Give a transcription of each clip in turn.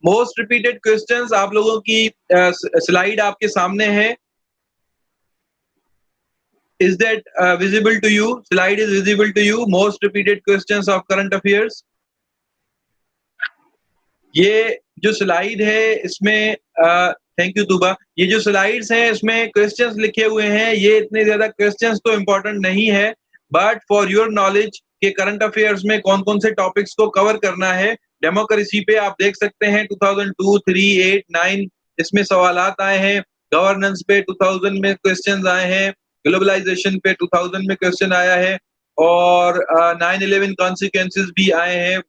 Most repeated questions आप लोगों की स्लाइड आपके सामने है। Is that visible to you? Slide is visible to you. Most repeated questions of current affairs. ये जो स्लाइड है इसमें थैंक यू तुबा। ये जो स्लाइड्स हैं इसमें क्वेश्चंस लिखे हुए हैं। ये इतने ज्यादा क्वेश्चंस तो इम्पोर्टेंट नहीं है, बट फॉर योर नॉलेज के करंट अफेयर्स में कौन कौन से टॉपिक्स को कवर करना है। डेमोक्रेसी पे आप देख सकते हैं 2002, 3, 8, 9 इसमें सवालात आए हैं। गवर्नेंस पे 2000 में क्वेश्चंस आए हैं। ग्लोबलाइजेशन पे 2000 में क्वेश्चन आया है और 9/11 कॉन्सिक्वेंसेस भी आए हैं।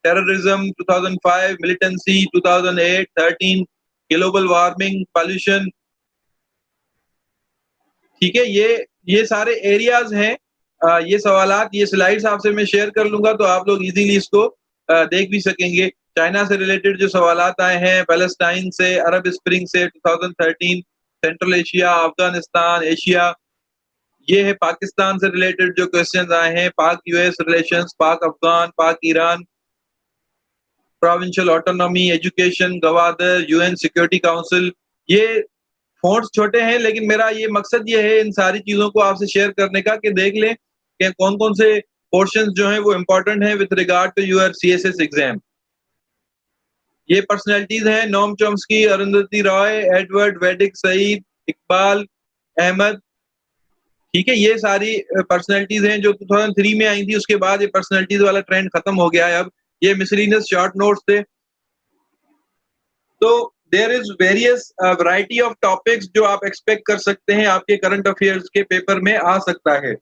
Terrorism 2005, militancy 2008, 13, global warming, pollution. ठीक है, ये सारे एरियाज हैं। ये सवालात, ये स्लाइड्स आपसे मैं शेयर कर लूंगा तो आप लोग इजीली इसको देख भी सकेंगे। चाइना से रिलेटेड जो सवालात आए हैं, पैलेस्टाइन से, अरब स्प्रिंग से 2013, सेंट्रल एशिया, अफगानिस्तान, एशिया। ये है पाकिस्तान से रिलेटेड जो क्वेश्चंस आए हैं, पाक यूएस रिलेशंस, पाक अफगान, पाक Iran, provincial autonomy, education, Gwadar, UN security council. ये फॉन्ट्स छोटे हैं लेकिन मेरा ये मकसद ये है इन सारी चीजों को आपसे शेयर करने का कि देख लें कि कौन कौन से पोर्शंस जो हैं वो इम्पोर्टेंट हैं with regard to your CSS exam. ये पर्सनैलिटीज हैं, Noam Chomsky, Arundhati Roy, Edward वेडिक, सईद, इकबाल अहमद। ठीक है, ये सारी पर्सनैलिटीज हैं जो 2003 में आई थी। उसके बाद ये पर्सनैलिटीज वाला ट्रेंड खत्म हो गया है। अब ये मिसलिनियस शॉर्ट नोट्स थे। तो there is various variety of topics जो आप एक्सपेक्ट कर सकते हैं आपके करंट अफेयर्स के पेपर में आ सकता है।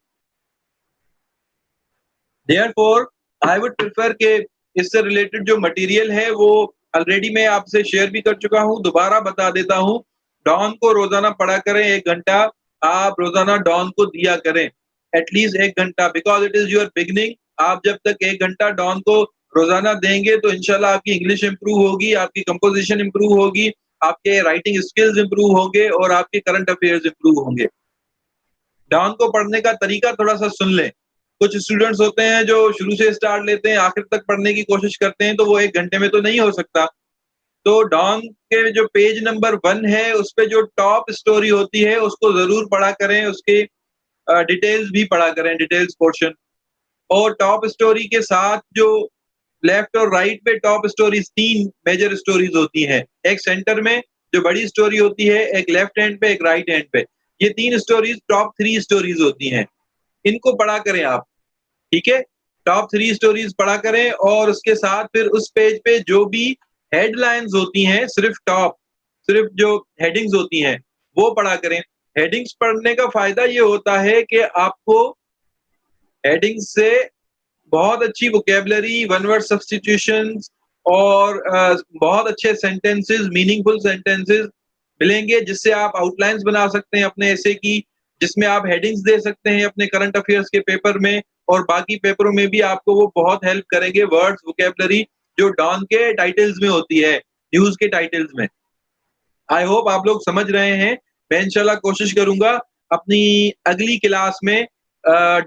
देयरफॉर आई वुड प्रेफर के इससे रिलेटेड जो मटेरियल है वो ऑलरेडी मैं आपसे शेयर भी कर चुका हूं, दोबारा बता देता हूं। डॉन को रोजाना पढ़ा करें, 1 घंटा आप रोजाना डॉन को दिया करें, एटलीस्ट 1 घंटा, because it is your beginning. आप जब तक 1 घंटा डॉन को रोजाना देंगे तो इंशाल्लाह आपकी इंग्लिश इंप्रूव होगी, आपकी कंपोजिशन इंप्रूव होगी, आपके राइटिंग स्किल्स इंप्रूव होंगे और आपके करंट अफेयर्स इंप्रूव होंगे। डॉन को पढ़ने का तरीका थोड़ा सा सुन लें। कुछ स्टूडेंट्स होते हैं जो शुरू से स्टार्ट लेते हैं, आखिर तक पढ़ने की कोशिश करते हैं, तो वो 1 घंटे में तो नहीं हो सकता। तो डॉन के जो पेज नंबर 1 है उस पे जो टॉप स्टोरी होती है उसको जरूर पढ़ा करें, उसके डिटेल्स भी पढ़ा करें, डिटेल्स पोर्शन। और टॉप स्टोरी के साथ जो लेफ्ट और राइट पे टॉप स्टोरीज 3 मेजर स्टोरीज होती हैं। एक सेंटर में जो बड़ी स्टोरी होती है, एक लेफ्ट हैंड पे, एक राइट हैंड पे। ये 3 स्टोरीज टॉप 3 स्टोरीज होती हैं। इनको पढ़ा करें आप, ठीक है? टॉप 3 स्टोरीज पढ़ा करें और उसके साथ फिर उस पेज पे जो भी हेडलाइंस होती हैं, सिर्फ जो हेडिंग्स होती हैं वो पढ़ा करें। हेडिंग्स पढ़ने का फायदा ये होता है कि आपको हेडिंग्स से बहुत अच्छी वोकेबलरी, वन वर्ड सब्स्टिट्यूशंस और बहुत अच्छे सेंटेंसेस, मीनिंगफुल सेंटेंसेस मिलेंगे जिससे आप आउटलाइंस बना सकते हैं अपने ऐसे की, जिसमें आप हेडिंग्स दे सकते हैं अपने करंट अफेयर्स के पेपर में और बाकी पेपरों में भी आपको वो बहुत हेल्प करेंगे। वर्ड्स, वोकेबलरी जो डॉन के टाइटल्स में होती है, न्यूज के टाइटल्स में। आई होप आप लोग समझ रहे हैं। मैं इंशाल्लाह कोशिश करूंगा अपनी अगली क्लास में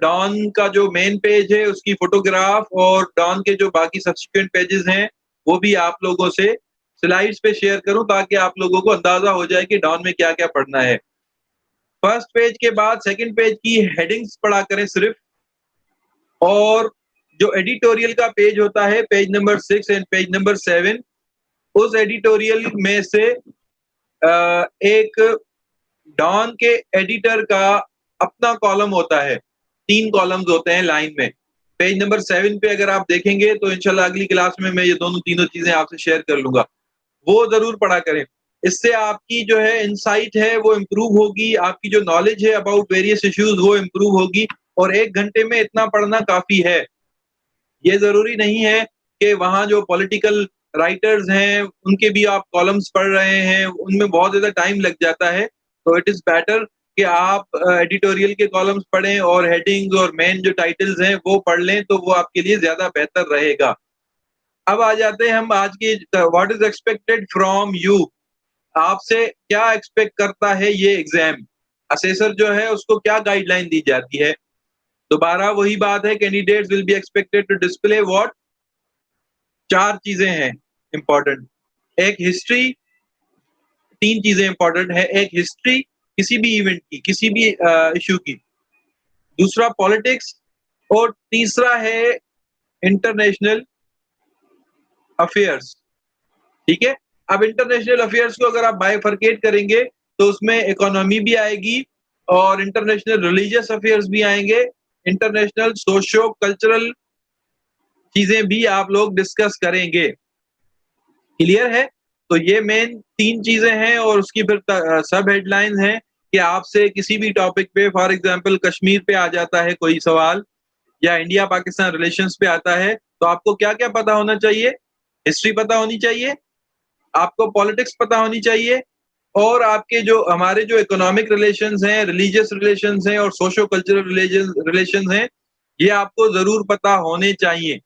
डॉन का जो मेन पेज है उसकी फोटोग्राफ और डॉन के जो बाकी सब्सिक्वेंट पेजेस हैं वो भी आप लोगों से स्लाइड्स पे शेयर करूं ताकि आप लोगों को अंदाजा हो जाए कि डॉन में क्या क्या पढ़ना है। फर्स्ट पेज के बाद सेकंड पेज की हेडिंग्स पढ़ा करें सिर्फ, और जो एडिटोरियल का पेज होता है, page number 6 and page number 7, उस एडिटोरियल में से एक डॉन के एडिटर का अपना कॉलम होता है। 3 कॉलम्स होते हैं लाइन में। पेज नंबर 7 पे अगर आप देखेंगे तो इंशाल्लाह अगली क्लास में मैं ये तीनों चीजें आपसे शेयर कर लूंगा, वो जरूर पढ़ा करें। इससे आपकी जो है इनसाइट है वो इम्प्रूव होगी, आपकी जो नॉलेज है अबाउट वेरियस इश्यूज वो इम्प्रूव होगी। और 1 घंटे में इतना पढ़ना काफी है। ये जरूरी नहीं है कि वहाँ जो पॉलिटिकल राइटर्स हैं उनके भी आप कॉलम्स पढ़ रहे हैं, उनमें बहुत ज्यादा टाइम लग जाता है। तो इट इज बेटर कि आप एडिटोरियल के कॉलम्स पढ़ें और हेडिंग्स और मेन जो टाइटल्स हैं वो पढ़ लें, तो वो आपके लिए ज्यादा बेहतर रहेगा। अब आ जाते हैं हम आज की, what is expected from you. आपसे क्या एक्सपेक्ट करता है ये एग्जाम, असेसर जो है उसको क्या गाइडलाइन दी जाती है। दोबारा वही बात है, candidates will be expected to display what, 4 चीजें हैं इंपॉर्टेंट। एक हिस्ट्री, 3 चीजें इंपॉर्टेंट है। एक हिस्ट्री किसी भी इवेंट की, किसी भी इश्यू की, दूसरा पॉलिटिक्स और तीसरा है इंटरनेशनल अफेयर्स। ठीक है? अब इंटरनेशनल अफेयर्स को अगर आप बाइफरकेट करेंगे तो उसमें इकोनॉमी भी आएगी और इंटरनेशनल रिलीजियस अफेयर्स भी आएंगे, इंटरनेशनल सोशियो कल्चरल चीजें भी आप लोग डिस्कस करेंगे। क्लियर है? तो ये मेन 3 चीजें हैं और उसकी फिर सब हेडलाइंस हैं कि आपसे किसी भी टॉपिक पे, फॉर एग्जांपल कश्मीर पे आ जाता है कोई सवाल या इंडिया पाकिस्तान रिलेशंस पे आता है, तो आपको क्या-क्या पता होना चाहिए? हिस्ट्री पता होनी चाहिए, आपको पॉलिटिक्स पता होनी चाहिए और आपके जो हमारे जो इकोनॉमिक रिलेशंस हैं, रिलीजियस रिलेशंस हैं और सोशियो कल्चरल रिलेशंस हैं, ये आपको ज़रूर पता होने चाहिए।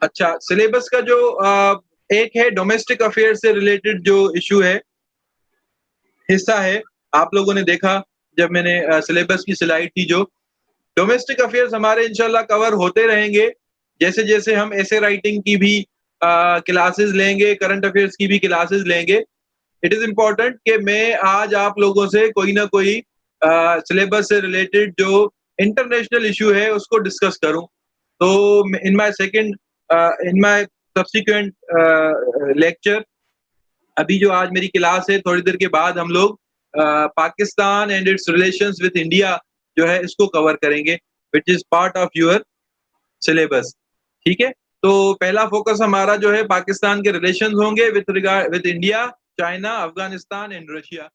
अच्छा, सिलेबस का जो एक है डोमेस्टिक अफेयर से रिलेटेड जो इश्यू है, हिस्सा है, आप लोगों ने देखा जब मैंने सिलेबस की स्लाइड थी जो, डोमेस्टिक अफेयर्स हमारे इंशाल्लाह कवर होते रहेंगे, जैसे-जैसे हम एसे राइटिंग की भी क्लासेस लेंगे, करंट अफेयर्स की भी क्लासेस लेंगे। इट इज़ इम्पोर्टेंट कि मैं आज आप लोगों से कोई ना कोई सिलेबस से रिलेटेड जो इंटरनेशनल इश्यू है उसको डिस्कस करूँ। तो in my second in my subsequent lecture, अभी जो आज मेरी क्लास है थोड़ी देर के बाद हम लोग Pakistan and it's relations with India जो है इसको कवर करेंगे, which is part of your syllabus. ठीक है? तो पहला फोकस हमारा जो है पाकिस्तान के रिलेशंस होंगे with India, China, Afghanistan and Russia.